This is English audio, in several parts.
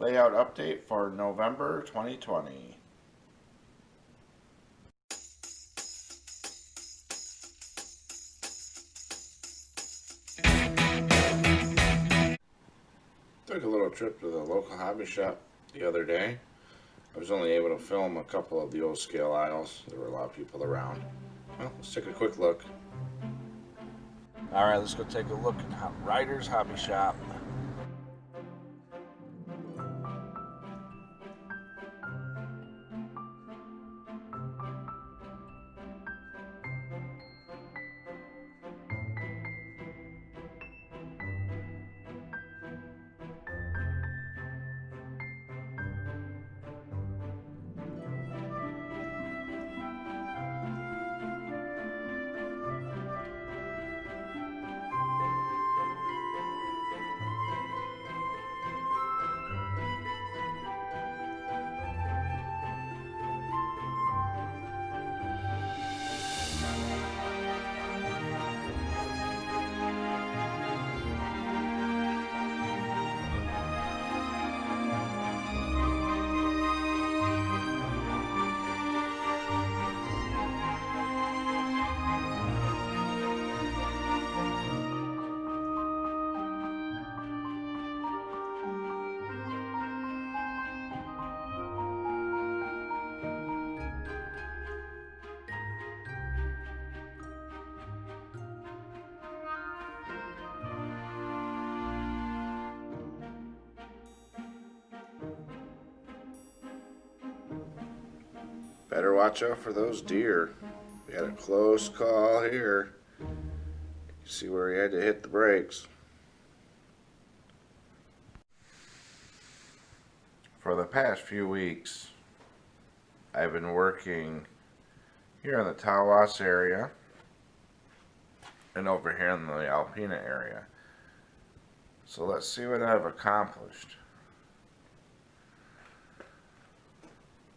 Layout update for November 2020. Took a little trip to the local hobby shop the other day. I was only able to film a couple of the old scale aisles. There were a lot of people around. Well, let's take a quick look. Alright, let's go take a look at Ryder's Hobby Shop. Better watch out for those deer. We had a close call here. You see where he had to hit the brakes. For the past few weeks, I've been working here in the Tawas area and over here in the Alpena area. So let's see what I've accomplished.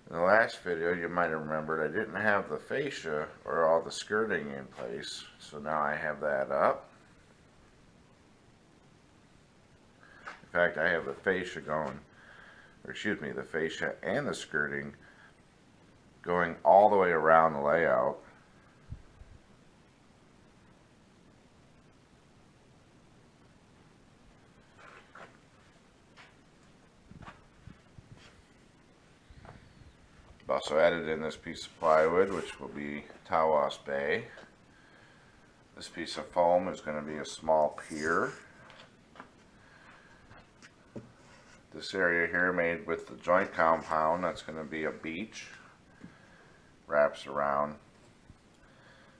In the last video, you might have remembered I didn't have the fascia or all the skirting in place, so now I have that up. In fact, I have the fascia going, or excuse me, the fascia and the skirting going all the way around the layout. I've also added in this piece of plywood, which will be Tawas Bay. This piece of foam is going to be a small pier. This area here made with the joint compound, that's going to be a beach. Wraps around.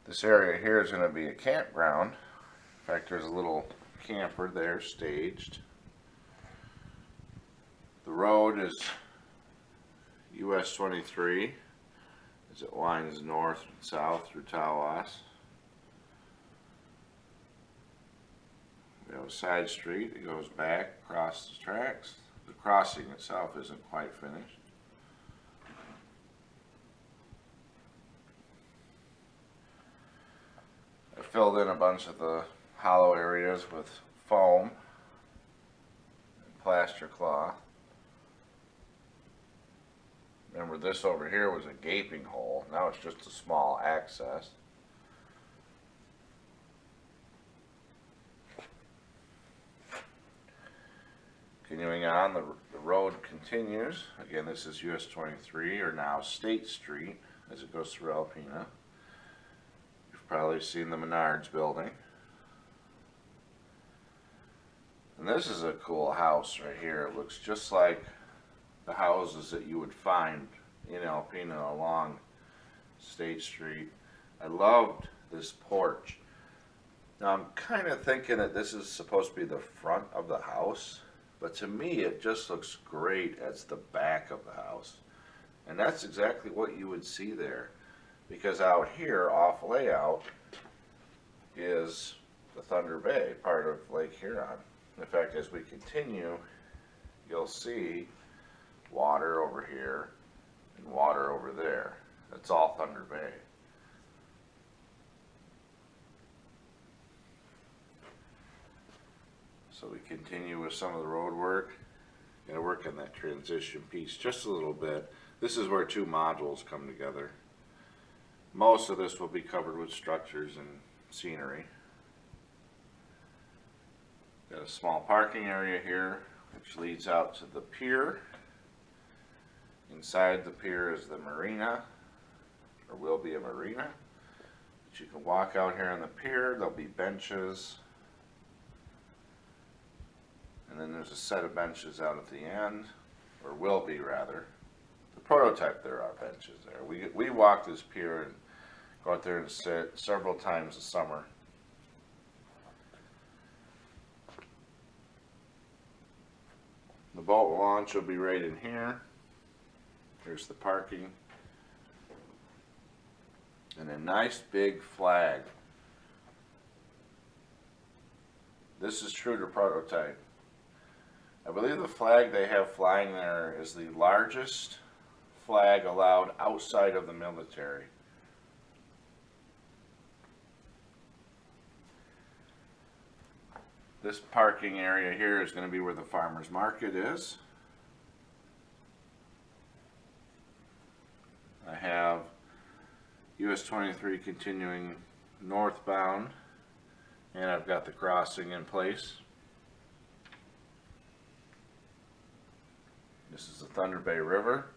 This area here is going to be a campground. In fact, there's a little camper there staged. The road is US 23 as it winds north and south through Tawas. We have a side street that goes back across the tracks. The crossing itself isn't quite finished. I filled in a bunch of the hollow areas with foam and plaster cloth. Remember, this over here was a gaping hole. Now it's just a small access. Continuing on, the road continues. Again, this is US 23, or now State Street, as it goes through Alpena. You've probably seen the Menards building. And this is a cool house right here. It looks just like the houses that you would find in Alpena along State Street. I loved this porch. Now I'm kind of thinking that this is supposed to be the front of the house, but to me it just looks great as the back of the house. And that's exactly what you would see there, because out here off layout is the Thunder Bay, part of Lake Huron. In fact, as we continue, you'll see water over here and water over there. That's all Thunder Bay. So we continue with some of the road work. Gonna work on that transition piece just a little bit. This is where two modules come together. Most of this will be covered with structures and scenery. Got a small parking area here which leads out to the pier. Inside the pier is the marina, or will be a marina. But you can walk out here on the pier. There'll be benches. And then there's a set of benches out at the end, or will be rather. The prototype, there are benches there. We walk this pier and go out there and sit several times a summer. The boat launch will be right in here. Here's the parking. And a nice big flag. This is true to prototype. I believe the flag they have flying there is the largest flag allowed outside of the military. This parking area here is going to be where the farmer's market is. I have US 23 continuing northbound, and I've got the crossing in place. This is the Thunder Bay River.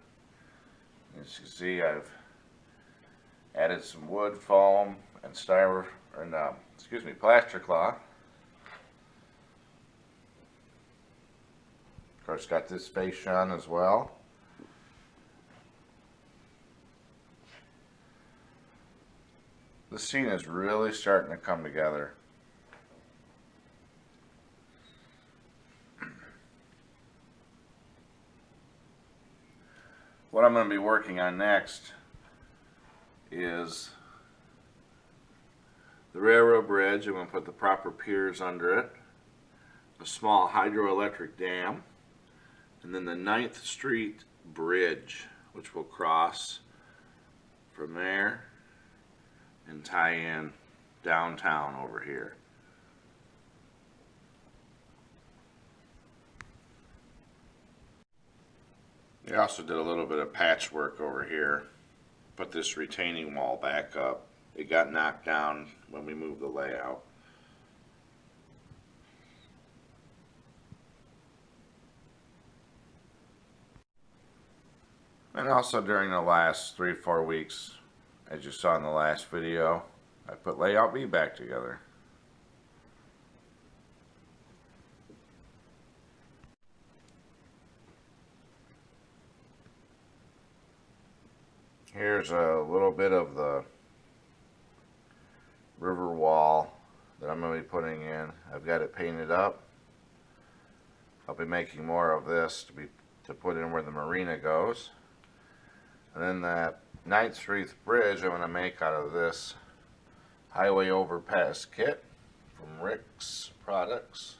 As you can see, I've added some wood, foam, and plaster cloth. Of course, got this fascia on as well. The scene is really starting to come together. What I'm going to be working on next is the railroad bridge. I'm going to put the proper piers under it, a small hydroelectric dam, and then the 9th Street Bridge, which will cross from there and tie in downtown over here. We also did a little bit of patchwork over here. Put this retaining wall back up. It got knocked down when we moved the layout. And also during the last 3-4 weeks, as you saw in the last video, I put layout B back together. Here's a little bit of the river wall that I'm going to be putting in. I've got it painted up. I'll be making more of this to put in where the marina goes. And then that 9th Street Bridge I'm going to make out of this highway overpass kit from Rick's Products.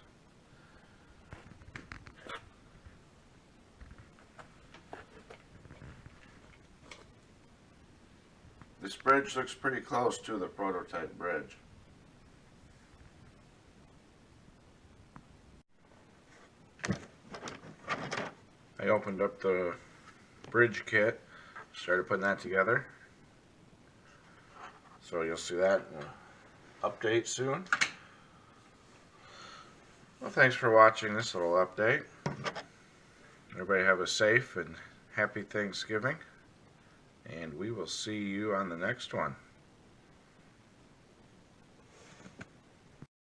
This bridge looks pretty close to the prototype bridge. I opened up the bridge kit, started putting that together. So you'll see that in an update soon. Well, thanks for watching this little update. Everybody have a safe and happy Thanksgiving. And we will see you on the next one.